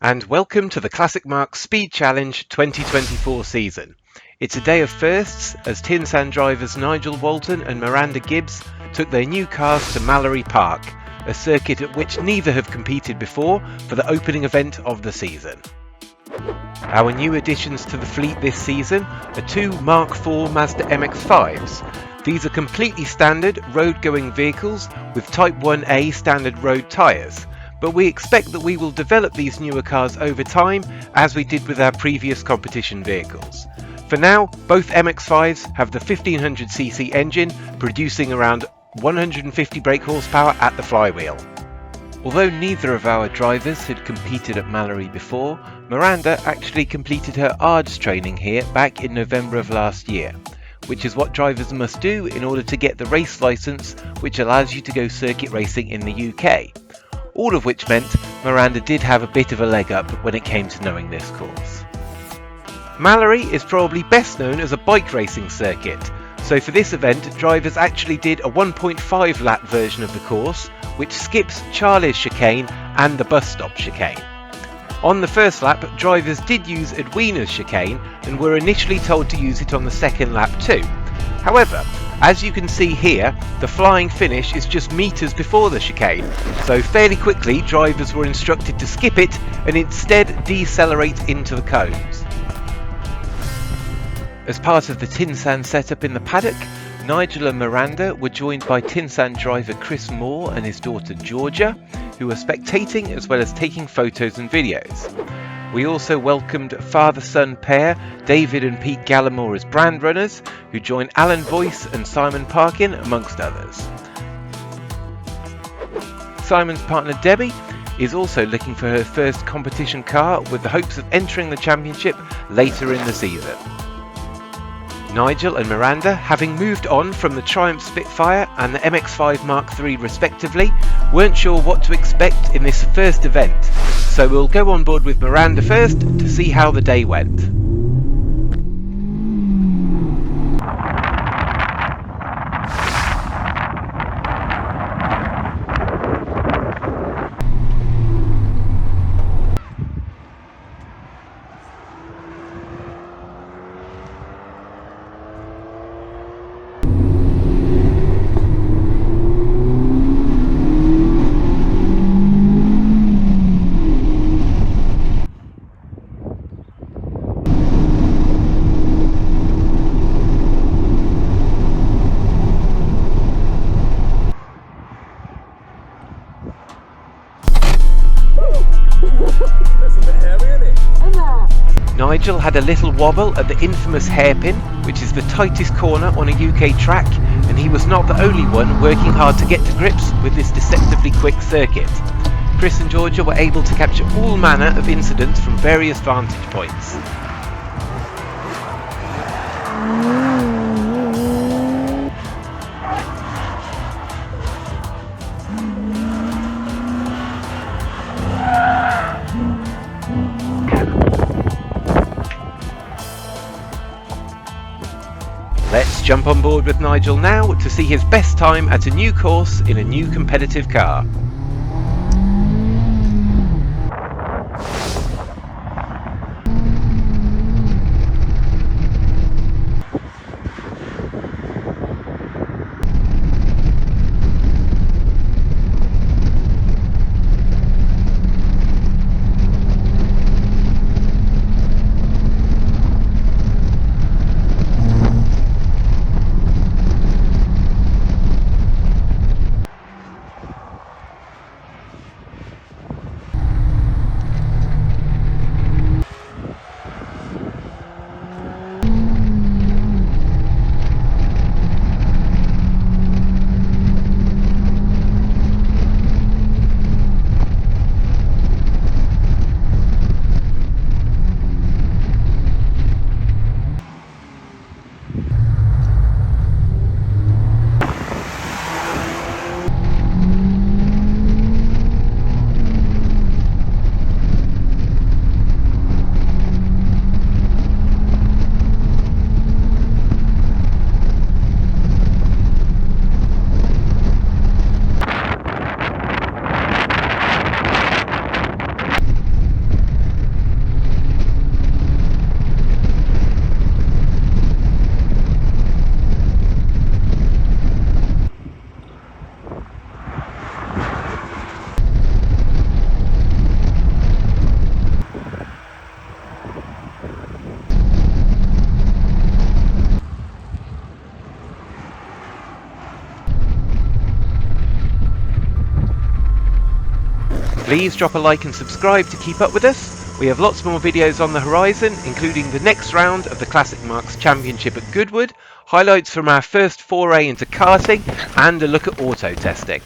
And welcome to the Classic Marks Speed Challenge 2024 season. It's a day of firsts as TinSan drivers Nigel Walton and Miranda Gibbs took their new cars to Mallory Park, a circuit at which neither have competed before, for the opening event of the season. Our new additions to the fleet this season are two Mark IV Mazda MX-5s. These are completely standard road-going vehicles with Type 1A standard road tyres, but we expect that we will develop these newer cars over time as we did with our previous competition vehicles. For now, both MX-5s have the 1500cc engine producing around 150 brake horsepower at the flywheel. Although neither of our drivers had competed at Mallory before, Miranda actually completed her ARDS training here back in November of last year, which is what drivers must do in order to get the race licence which allows you to go circuit racing in the UK. All of which meant Miranda did have a bit of a leg up when it came to knowing this course. Mallory is probably best known as a bike racing circuit, so for this event drivers actually did a 1.5 lap version of the course, which skips Charlie's chicane and the bus stop chicane. On the first lap, drivers did use Edwina's chicane and were initially told to use it on the second lap too. However, as you can see here, the flying finish is just metres before the chicane, so fairly quickly drivers were instructed to skip it and instead decelerate into the cones. As part of the TinSan setup in the paddock, Nigel and Miranda were joined by TinSan driver Chris Moore and his daughter Georgia, who were spectating as well as taking photos and videos. We also welcomed father-son pair David and Pete Gallimore as brand runners, who joined Alan Boyce and Simon Parkin amongst others. Simon's partner Debbie is also looking for her first competition car with the hopes of entering the championship later in the season. Nigel and Miranda, having moved on from the Triumph Spitfire and the MX-5 Mark III respectively, weren't sure what to expect in this first event, so we'll go on board with Miranda first to see how the day went. Nigel had a little wobble at the infamous hairpin, which is the tightest corner on a UK track, and he was not the only one working hard to get to grips with this deceptively quick circuit. Chris and Georgia were able to capture all manner of incidents from various vantage points. Let's jump on board with Nigel now to see his best time at a new course in a new competitive car. Please drop a like and subscribe to keep up with us. We have lots more videos on the horizon, including the next round of the Classic Marks Championship at Goodwood, highlights from our first foray into karting, and a look at auto testing.